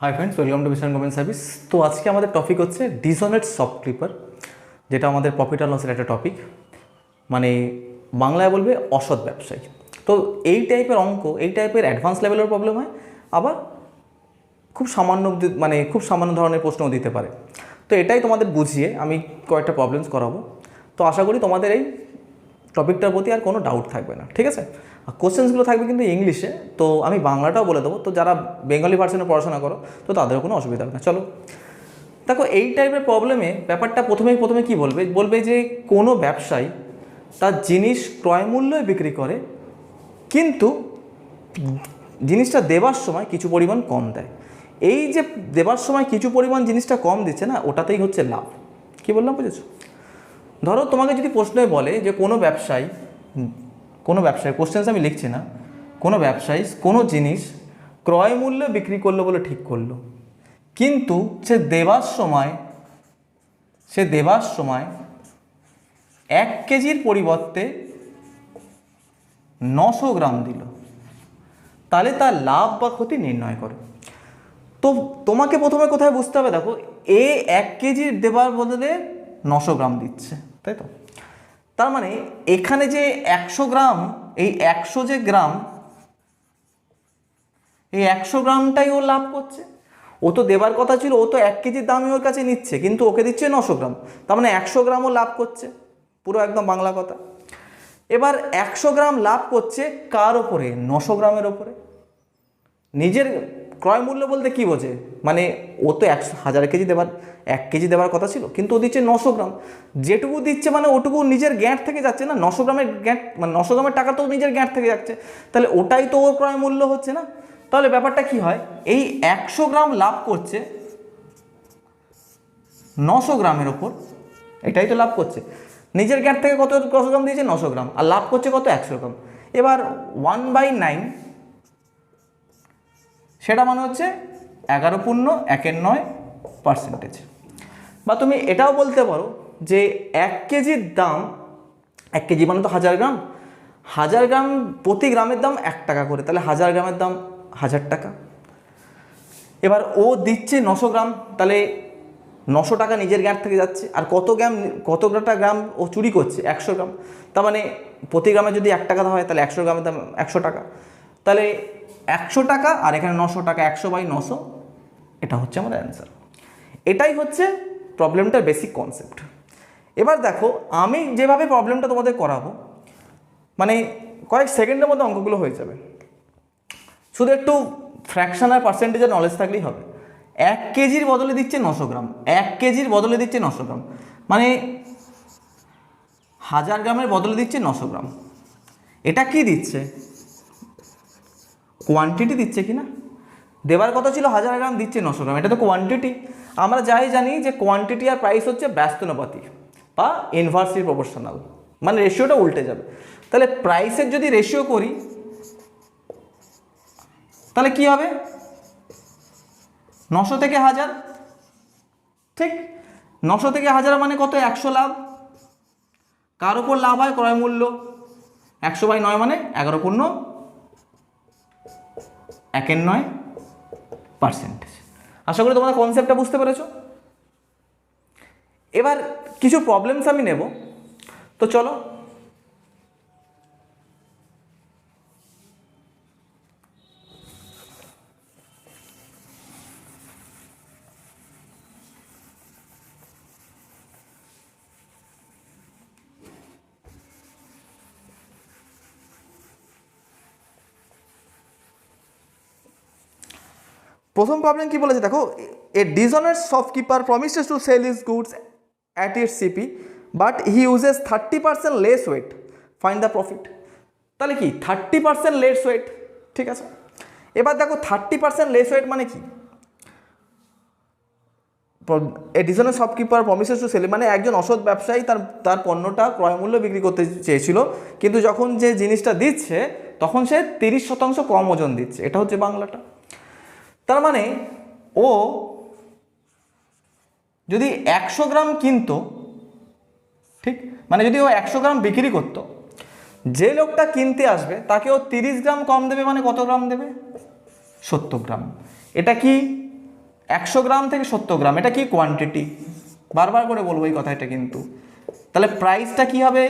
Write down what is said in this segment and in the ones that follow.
Hi friends, welcome to mission government service. তো আজকে আমাদের টপিক হচ্ছে ডিসঅনেস্ট শপকিপার, যেটা আমাদের প্রফিট অ্যান্ড লসের একটা টপিক, মানে বাংলায় বলবে অসৎ ব্যবসায়ী। তো এই টাইপের অঙ্ক, এই টাইপের অ্যাডভান্স লেভেলের প্রবলেম হয়, আবার খুব সামান্য ধরনের প্রশ্নও দিতে পারে। তো এটাই তোমাদের বুঝিয়ে আমি কয়েকটা প্রবলেমস করাবো। তো আশা করি তোমাদের এই টপিকটার প্রতি আর কোনো ডাউট থাকবে না, ঠিক আছে। আর কোশ্চেন্সগুলো থাকবে কিন্তু ইংলিশে, তো আমি বাংলাটাও বলে দেবো। তো যারা বেঙ্গলি ভার্সনে পড়াশোনা করো তো তাদের কোনো অসুবিধা হবে না। চলো দেখো, এই টাইপের প্রবলেমে ব্যাপারটা প্রথমে কি বলবে যে কোনো ব্যবসায়ী তার জিনিস ক্রয় মূল্যে বিক্রি করে, কিন্তু জিনিসটা দেবার সময় কিছু পরিমাণ কম দেয়। এই যে দেবার সময় কিছু পরিমাণ জিনিসটা কম দিচ্ছে না, ওটাতেই হচ্ছে লাভ। কি বললাম বুঝেছো? ধরো তোমাকে যদি প্রশ্নে বলে যে কোনো ব্যবসায়ী কোশ্চেন্স আমি লিখছি না, কোনো ব্যবসায়ী কোনো জিনিস ক্রয় মূল্যে বিক্রি করলো বলে ঠিক করলো, কিন্তু সে দেবার সময় 1 কেজির পরিবর্তে 900 গ্রাম দিল, তাহলে তার লাভ বা ক্ষতি নির্ণয় করো। তো তোমাকে প্রথমে কোথায় বুঝতে হবে, দেখো এ 1 কেজি দেবার বদলে 900 গ্রাম দিচ্ছে, তাই তো? তার মানে এখানে যে 100 গ্রাম, এই 100 যে গ্রাম, এই 100 গ্রামটাই ও লাভ করছে। ও তো দেবার কথা ছিল, ও তো 1 কেজির দামই ওর কাছে নিচ্ছে, কিন্তু ওকে দিচ্ছে 900 গ্রাম, তার মানে 100 গ্রামও লাভ করছে, পুরো একদম বাংলা কথা। এবার 100 গ্রাম লাভ করছে কার ওপরে? 900 গ্রামের ওপরে। নিজের ক্রয় মূল্য বলতে কি বোঝে, মানে ও তো 1000 কেজি দেবার 1 কেজি দেওয়ার কথা ছিল, কিন্তু ও দিচ্ছে 900 গ্রাম। যেটুকু দিচ্ছে মানে ওটুকু নিজের গ্যাঁট থেকে যাচ্ছে না, 900 গ্রামের গ্যাঁট, মানে 900 গ্রামের টাকা তো নিজের গ্যাঁট থেকে যাচ্ছে, তাহলে ওটাই তো ওর ক্রয় মূল্য হচ্ছে না। তাহলে ব্যাপারটা কি হয়, এই 100 গ্রাম লাভ করছে 900 গ্রামের ওপর, এটাই তো লাভ করছে। নিজের গ্যাঁট থেকে কত গ্রাম দিয়েছে? 900 গ্রাম, আর লাভ করছে কত? 100 গ্রাম। এবার 1/9, সেটা মানে হচ্ছে 11.9%। বা তুমি এটাও বলতে পারো যে 1 কেজির দাম, 1 কেজি মানে তো 1000 গ্রাম, 1000 গ্রাম প্রতি গ্রামের দাম 1 টাকা করে, তাহলে 1000 গ্রামের দাম 1000 টাকা। এবার ও দিচ্ছে 900 গ্রাম, তাহলে 900 টাকা নিজের গ্যাঁট থেকে যাচ্ছে, আর কতটা গ্রাম ও চুরি করছে? 100 গ্রাম। তার মানে প্রতি গ্রামে যদি 1 টাকা হয়, তাহলে 100 গ্রামের দাম 100 টাকা, তাহলে 100 টাকা, আর এখানে 900 টাকা, 100/900, এটা হচ্ছে আমাদের অ্যান্সার। এটাই হচ্ছে প্রবলেমটার বেসিক কনসেপ্ট। এবার দেখো, আমি যেভাবে প্রবলেমটা তোমাদের করাবো, মানে কয়েক সেকেন্ডের মধ্যে অঙ্কগুলো হয়ে যাবে, শুধু একটু ফ্র্যাকশন আর পার্সেন্টেজের নলেজ থাকলেই হবে। 1 কেজির বদলে দিচ্ছে 900 গ্রাম, 1 কেজির বদলে দিচ্ছে 900 গ্রাম, মানে 1000 গ্রামের বদলে দিচ্ছে 900 গ্রাম। এটা কি দিচ্ছে? কোয়ান্টিটি দিচ্ছে কি না? দেবার কথা ছিল 1000 গ্রাম, দিচ্ছে 900 গ্রাম, এটা তো কোয়ান্টিটি। আমরা যাই জানি যে কোয়ান্টিটি আর প্রাইস হচ্ছে ব্যস্তানুপাতিক বা ইনভার্সলি প্রপোর্শনাল, মানে রেশিওটা উল্টে যাবে। তাহলে প্রাইসের যদি রেশিও করি, তাহলে কি হবে? 900 থেকে 1000, ঠিক? 900 থেকে 1000 মানে কত? 100 লাভ। কার উপর লাভ হয়? ক্রয় মূল্য। 100/9 মানে 11.9%। আশা করি তোমরা কনসেপ্টটা বুঝতে পেরেছো। এবার কিছু প্রবলেমস আমি নেব, তো চলো। প্রথম প্রবলেম কি বলেছে দেখো, a dishonest shopkeeper promises to sell his goods at its CP, but he uses 30% less weight, find the profit. তাহলে কি 30% লেস ওয়েট? ঠিক আছে, এবার দেখো 30% লেস ওয়েট মানে কি? A dishonest shopkeeper promises to sell, মানে একজন অসৎ ব্যবসায়ী তার পণ্যটা ক্রয় মূল্য বিক্রি করতে চেয়েছিল, কিন্তু যখন যে জিনিসটা দিচ্ছে তখন সে 30% কম ওজন দিচ্ছে, এটা হচ্ছে বাংলাটা। তার মানে ও যদি 100 গ্রাম কিনতো, ঠিক, মানে যদি ও 100 গ্রাম বিক্রি করতো, যে লোকটা কিনতে আসবে তাকে ও 30 গ্রাম কম দেবে, মানে কত গ্রাম দেবে? 70 গ্রাম। এটা কি 100 গ্রাম থেকে 70 গ্রাম, এটা কি কোয়ান্টিটি, বারবার করে বলবো এই কথাটা কিন্তু। তাহলে প্রাইসটা কি হবে,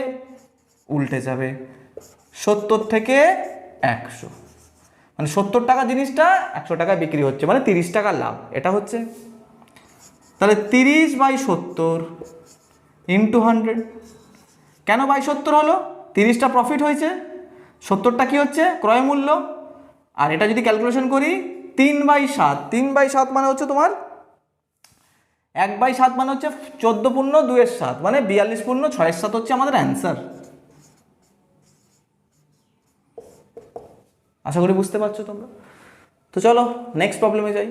উল্টে যাবে, 70 থেকে 100, মানে 70 টাকা জিনিসটা 100 টাকায় বিক্রি হচ্ছে, মানে 30 টাকার লাভ এটা হচ্ছে। তাহলে 30/70 ইন্টু 100, কেন বাই 70 হলো, 30টা প্রফিট হয়েছে, 70টা কি হচ্ছে ক্রয় মূল্য, আর এটা যদি ক্যালকুলেশন করি 3/7, 3/7 মানে হচ্ছে তোমার 1/7 মানে হচ্ছে 14 পূর্ণ 2/7, মানে 42 পূর্ণ 6/7 হচ্ছে আমাদের অ্যান্সার। আশা করি বুঝতে পারছো তোমরা। তো চলো নেক্সট প্রবলেমে যাই।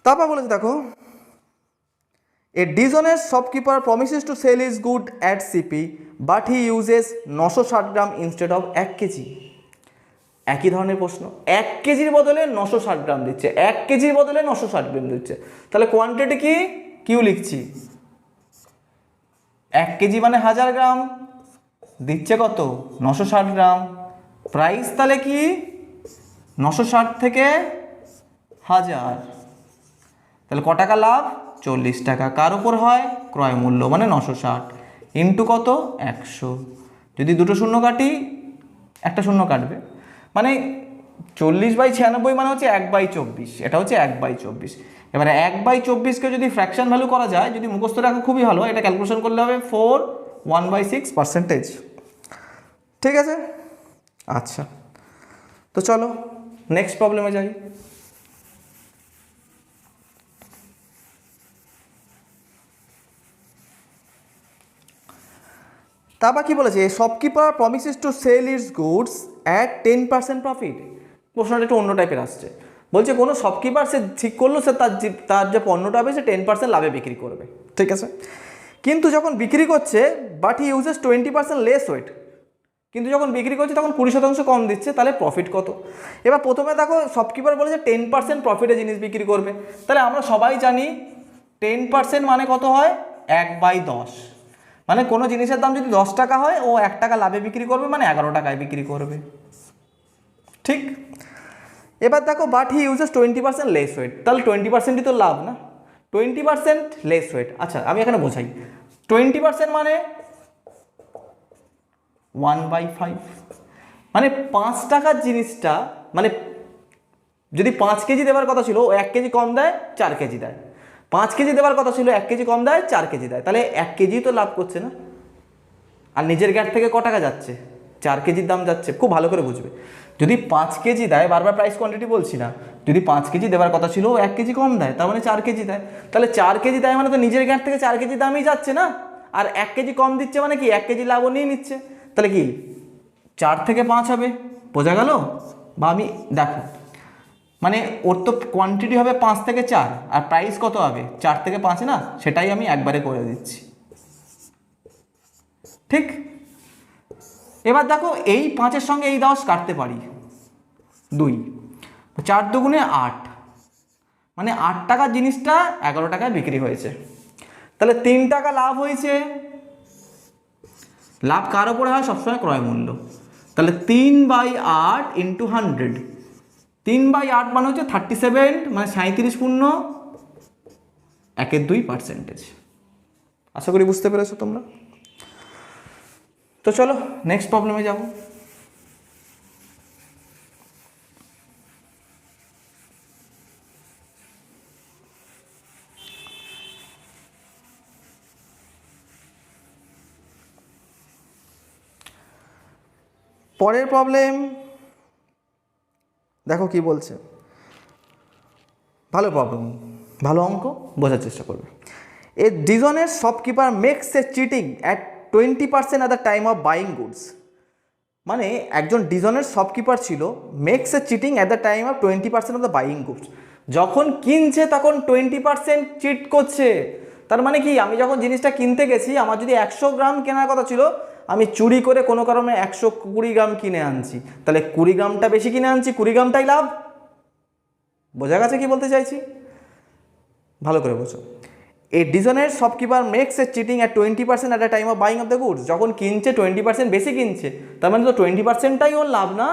তারপর বলেছে দেখো, এ dishonest shopkeeper promises to sell his good at CP but he uses 960 gram instead of 1 KG. একই ধরনের প্রশ্ন, 1 কেজির বদলে 960 গ্রাম দিচ্ছে, 1 কেজির বদলে 960 গ্রাম দিচ্ছে, তাহলে কোয়ান্টিটি কি, কিউ লিখছি, 1 কেজি মানে 1000 গ্রাম, দিচ্ছে কত 960 গ্রাম, প্রাইস তাহলে কি 960 থেকে 1000, তাহলে ক টাকা লাভ, 40 টাকা, কার উপর হয়, ক্রয় মূল্য মানে 960 ইন্টু কত 100, যদি দুটো শূন্য কাটি একটা শূন্য কাটবে, মানে 40/96 মানে হচ্ছে 1/24, এটা হচ্ছে 1/24। এবারে 1/24কে যদি ফ্র্যাকশন ভ্যালু করা যায়, যদি মুখস্থ রাখা খুবই ভালো, এটা ক্যালকুলেশন করলে হবে 4 1/6%। ঠিক আছে, আচ্ছা তো চলো নেক্সট প্রবলেমে যাই। তারপর কি বলেছে, shopkeeper promises to sell its goods at 10% profit. প্রশ্নটা একটু অন্য টাইপের আসছে, বলছে কোনো শপকিপার সে ঠিক করলো সে তার যে পণ্যটা হবে সে 10% লাভে বিক্রি করবে, ঠিক আছে, কিন্তু যখন বিক্রি করছে but he uses 20% less weight, কিন্তু যখন বিক্রি করছে তখন 20% কম দিচ্ছে, তাহলে প্রফিট কত। এবার প্রথমে দেখো শপকিপার বলেছে 10% প্রফিটে জিনিস বিক্রি করবে, তাহলে আমরা সবাই জানি 10% মানে কত হয়, 1/10, মানে কোনো জিনিসের দাম যদি 10 টাকা হয় ও 1 টাকা লাভে বিক্রি করবে, মানে 11 টাকায় বিক্রি করবে, ঠিক। এবার দেখো but he uses 20% less weight, তাহলে 20%ই তো লাভ না, 20% লেস ওয়েট। আচ্ছা আমি এখানে বোঝাই, 20% মানে 1/5, মানে 5 টাকার জিনিসটা, মানে যদি 5 কেজি দেওয়ার কথা ছিল ও 1 কেজি কম দেয় 4 কেজি দেয়, 5 কেজি দেওয়ার কথা ছিল 1 কেজি কম দেয় 4 কেজি দেয়, তাহলে 1 কেজি তো লাভ করছে না, আর নিজের গ্যাট থেকে ক টাকা যাচ্ছে, 4 কেজির দাম যাচ্ছে, খুব ভালো করে বুঝবে। যদি 5 কেজি দেয়, বারবার প্রাইস কোয়ান্টিটি বলছি না, যদি 5 কেজি দেওয়ার কথা ছিল 1 কেজি কম দেয়, তার মানে 4 কেজি দেয়, তাহলে 4 কেজি দেয় মানে তো নিজের গ্যাট থেকে 4 কেজি দামই যাচ্ছে না, আর 1 কেজি কম দিচ্ছে মানে কি 1 কেজি লাভও নিয়ে নিচ্ছে, তাহলে কি 4 থেকে 5 হবে, বোঝা গেল। বা আমি দেখো, মানে ওর তো কোয়ান্টিটি হবে 5 থেকে 4 আর প্রাইস কত হবে 4 থেকে 5 না, সেটাই আমি একবারে করে দিচ্ছি, ঠিক। এবার দেখো এই 5-এর সঙ্গে এই 10 কাটতে পারি, 2, 4 দুগুণে 8, মানে 8 টাকার জিনিসটা 11 টাকায় বিক্রি হয়েছে, তাহলে 3 টাকা লাভ হয়েছে, লাভ কার উপরে হয়, সবসময় ক্রয় মূল্য, তাহলে 3/8 ইন্টু 100, 3/8 মানে হচ্ছে 37, মানে 37 পূর্ণ 1/2%। আশা করি বুঝতে পেরেছো তোমরা। তো চলো নেক্সট প্রবলেমে যাব। পরের প্রবলেম দেখো কি বলছে, ভালো প্রবলেম, ভালো অঙ্ক, বোঝার চেষ্টা করবে। A dishonest shopkeeper makes a cheating at 20% at the time of buying goods, মানে একজন ডিসঅনেস্ট শপকিপার ছিল, makes a cheating at the time of 20% of the buying goods, যখন কিনছে তখন 20% চিট করছে, তার মানে কি আমি যখন জিনিসটা কিনতে গেছি আমার যদি 100 গ্রাম কেনার কথা ছিল, আমি চুরি করে কোনো কারণে 120 গ্রাম কিনে আনছি, তাহলে 20 গ্রামটা বেশি কিনে আনছি, 20 গ্রামটাই লাভ, বোঝা গেছে কি বলতে চাইছি, ভালো করে বোঝো। A dishonest shopkeeper makes a cheating at 20% at the time of buying of the goods. যখন কিনছে 20% বেশি কিনছে, তার মানে তো 20%টাই ওর লাভ না।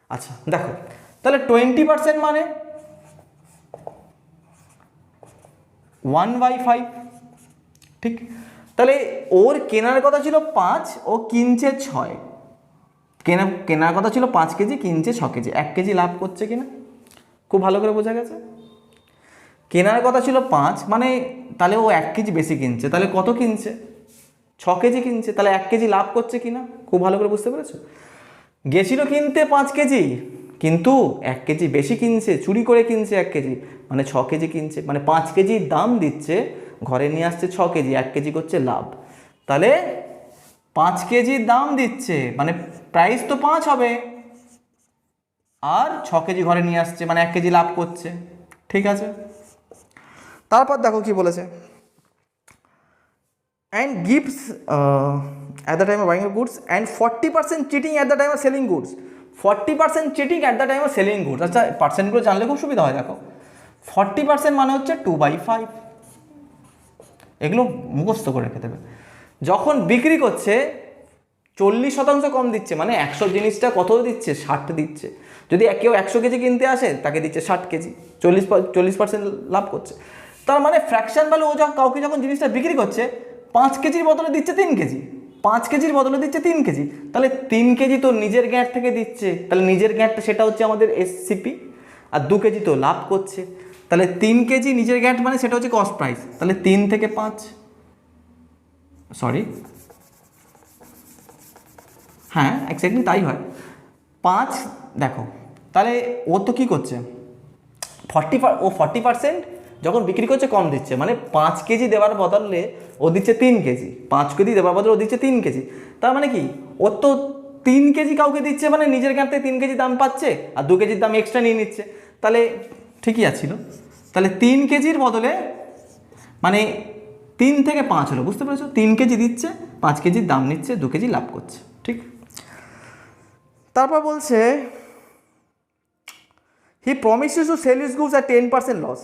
আচ্ছা দেখো, তাহলে 20% মানে 1/5, ঠিক। তাহলে ওর কেনার কথা ছিল 5, ও কিনছে 6। কেনার কথা ছিল 5 কেজি, কিনছে 6 কেজি, 1 কেজি লাভ করছে কিনা খুব ভালো করে বোঝা গেছে। কেনার কথা ছিল 5, মানে তাহলে ও 1 কেজি বেশি কিনছে, তাহলে কত কিনছে? 6 কেজি কিনছে, তাহলে 1 কেজি লাভ করছে কিনা খুব ভালো করে বুঝতে পেরেছো। গেছিল কিনতে 5 কেজি, কিন্তু 1 কেজি বেশি কিনছে, চুরি করে কিনছে 1 কেজি, মানে 6 কেজি কিনছে, মানে 5 কেজির দাম দিচ্ছে, ঘরে নিয়ে আসছে 6 কেজি, 1 কেজি করছে লাভ। তাহলে 5 কেজির দাম দিচ্ছে, মানে প্রাইস তো 5 হবে, আর 6 কেজি ঘরে নিয়ে আসছে, মানে 1 কেজি লাভ করছে, ঠিক আছে। তারপর দেখো কি বলেছে, and gives at the time of buying of goods and 40% cheating at the time of selling goods. 40% cheating at the time of selling goods. আচ্ছা, পার্সেন্টগুলো জানলে খুব সুবিধা হয়। দেখো 40% মানে হচ্ছে 2/5, এগুলো মুখস্থ করে রেখে দেবে। যখন বিক্রি করছে 40% কম দিচ্ছে, মানে 100 জিনিসটা কত দিচ্ছে? 60 দিচ্ছে। যদি কেউ 100 কেজি কিনতে আসে, তাকে দিচ্ছে 60 কেজি, 40% লাভ করছে। তার মানে ফ্র্যাকশন ভ্যালু, ও যখন কাউকে যখন জিনিসটা বিক্রি করছে 5 কেজির বদলে দিচ্ছে 3 কেজি, 5 কেজির বদলে দিচ্ছে 3 কেজি, তাহলে 3 কেজি তো নিজের গ্যাট থেকে দিচ্ছে, তাহলে নিজের গ্যাটটা সেটা হচ্ছে আমাদের এসসিপি, আর 2 কেজি তো লাভ করছে, তাহলে 3 কেজি নিজের গ্যাট মানে সেটা হচ্ছে কস্ট প্রাইস, তাহলে 3 থেকে 5, সরি হ্যাঁ এক্স্যাক্টলি তাই হয়। 5 দেখো, তাহলে ও তো কী করছে, 40% যখন বিক্রি করছে কম দিচ্ছে, মানে 5 কেজি দেওয়ার বদলে ও দিচ্ছে 3 কেজি, 5 কেজি দেওয়ার বদলে ও দিচ্ছে 3 কেজি। তার মানে কি, ও তো 3 কেজি কাউকে দিচ্ছে, মানে নিজের কাছ থেকে 3 কেজি দাম পাচ্ছে, আর 2 কেজির দাম এক্সট্রা নিয়ে নিচ্ছে, তাহলে ঠিকই আছিল। তাহলে 3 কেজির বদলে মানে 3 থেকে 5 হলো, বুঝতে পেরেছো? 3 কেজি দিচ্ছে, 5 কেজির দাম নিচ্ছে, 2 কেজি লাভ করছে, ঠিক। তারপর বলছে he promises to sell his goods at 10% loss.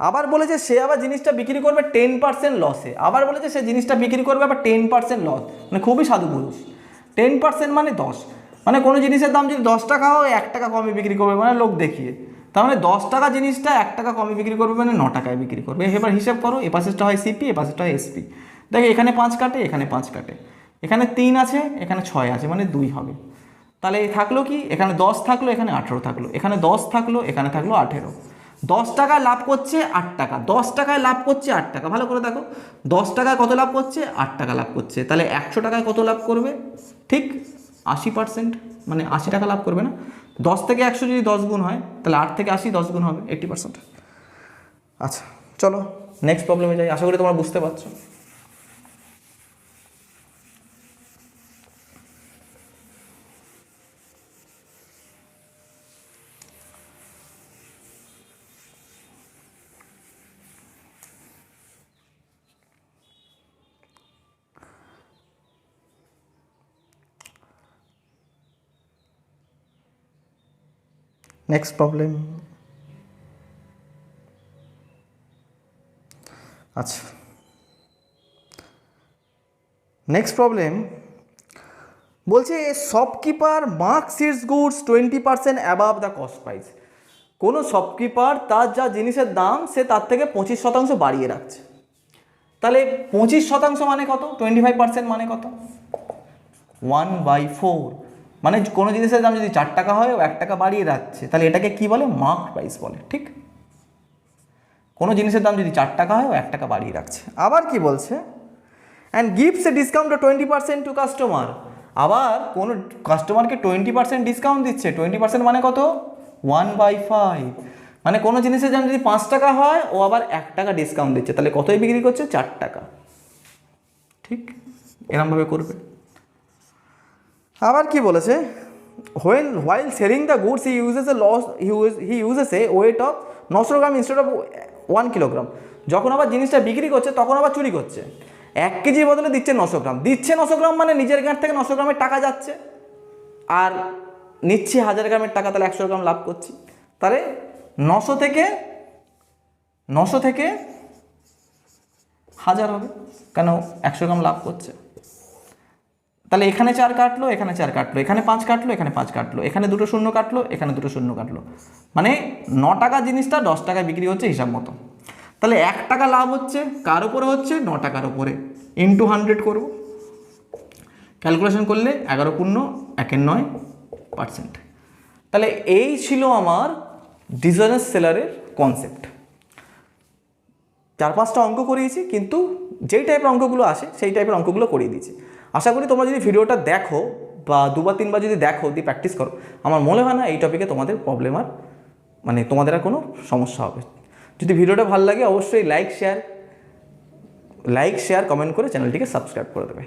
আবার বলেছে সে আবার জিনিসটা বিক্রি করবে 10% লসে, আবার বলেছে সে জিনিসটা বিক্রি করবে আবার 10% লস, মানে খুবই সাধু পুরুষ। 10% মানে 10, মানে কোনো জিনিসের দাম যদি 10 টাকা হয় 1 টাকা কমে বিক্রি করবে, মানে লোক দেখিয়ে। তার মানে 10 টাকা জিনিসটা 1 টাকা কমে বিক্রি করবে, মানে 9 টাকায় বিক্রি করবে। এবার হিসাব করো, এ পাশেরটা হয় সিপি, এ পাশেরটা হয় এসপি। দেখো এখানে 5 কাটে, এখানে 5 কাটে, এখানে 3 আছে, এখানে 6 আছে, মানে 2 হবে। তাহলে থাকলো কি, এখানে 10 থাকলো, এখানে 18 থাকলো, এখানে 10 থাকলো, এখানে থাকলো 18। 10 টাকায় লাভ করছে 8 টাকা, 10 টাকায় লাভ করছে 8 টাকা। ভালো করে দেখো, 10 টাকায় কত লাভ করছে? 8 টাকা লাভ করছে। তাহলে 100 টাকায় কত লাভ করবে? ঠিক 80%, মানে 80 টাকা লাভ করবে না। 10 থেকে 100 যদি 10 গুণ হয়, তাহলে 8 থেকে 80 10 গুণ হবে, 80%। আচ্ছা চলো নেক্সট প্রবলেমে যাই, আশা করি তোমরা বুঝতে পারছো। নেক্সট প্রবলেম, আচ্ছা নেক্সট প্রবলেম বলছে shopkeeper marks it's goods 20% above the cost price. কোনো শপকিপার তার যা জিনিসের দাম সে তার থেকে 25% বাড়িয়ে রাখছে। তাহলে 25% মানে কত? 25% মানে কত? 1/4, মানে কোনো জিনিসের দাম যদি 4 টাকা হয় ও 1 টাকা বাড়িয়ে রাখছে, তাহলে এটাকে কি বলে? মার্ক প্রাইস বলে, ঠিক। কোনো জিনিসের দাম যদি 4 টাকা হয় ও 1 টাকা বাড়িয়ে রাখছে। আবার কি বলছে, and gives a discount of 20% to customer. আবার কোনো কাস্টমারকে 20% ডিসকাউন্ট দিচ্ছে। 20% মানে কত? 1/5, মানে কোনো জিনিসের দাম যদি 5 টাকা হয় ও আবার 1 টাকা ডিসকাউন্ট দিচ্ছে, তাহলে কতই বিক্রি করছে? 4 টাকা, ঠিক। এরমভাবে করবে। আবার কি বলেছে, while selling the goods he uses a weight of 900 gram instead of 1 kilogram. যখন আবার জিনিসটা বিক্রি করছে তখন আবার চুরি করছে, 1 কেজির বদলে দিচ্ছে 900 গ্রাম, দিচ্ছে 900 গ্রাম, মানে নিজের গাঁট থেকে 900 গ্রামের টাকা যাচ্ছে, আর নিচ্ছে 1000 গ্রামের টাকা, তাহলে 100 গ্রাম লাভ করছি। তাহলে 900 থেকে 1000 হবে, কেন 100 গ্রাম লাভ করছে। তাহলে এখানে 4 কাটলো, এখানে 4 কাটলো, এখানে 5 কাটলো, এখানে 5 কাটলো, এখানে 2টো শূন্য কাটলো, এখানে 2টো শূন্য কাটলো, মানে 9 টাকা জিনিসটা 10 টাকায় বিক্রি হচ্ছে হিসাব মতো। তাহলে 1 টাকা লাভ হচ্ছে কার উপরে হচ্ছে, 9 টাকার উপরে, ইন্টু 100 করবো। ক্যালকুলেশন করলে 11 পূর্ণ 1.9%। তাহলে এই ছিল আমার ডিসঅনেস্ট সেলারের কনসেপ্ট। 4-5টা অঙ্ক করিয়েছি, কিন্তু যেই টাইপের অঙ্কগুলো আসে সেই টাইপের অঙ্কগুলো করিয়ে দিয়েছি। আশা করি তোমরা যদি ভিডিওটা দেখো বা 2-3বার যদি দেখো, দিয়ে প্র্যাকটিস করো, আমার মনে হয় না এই টপিকে তোমাদের প্রবলেম আর মানে তোমাদের আর কোনো সমস্যা হবে। যদি ভিডিওটা ভালো লাগে অবশ্যই লাইক শেয়ার কমেন্ট করে চ্যানেলটিকে সাবস্ক্রাইব করে দেবে।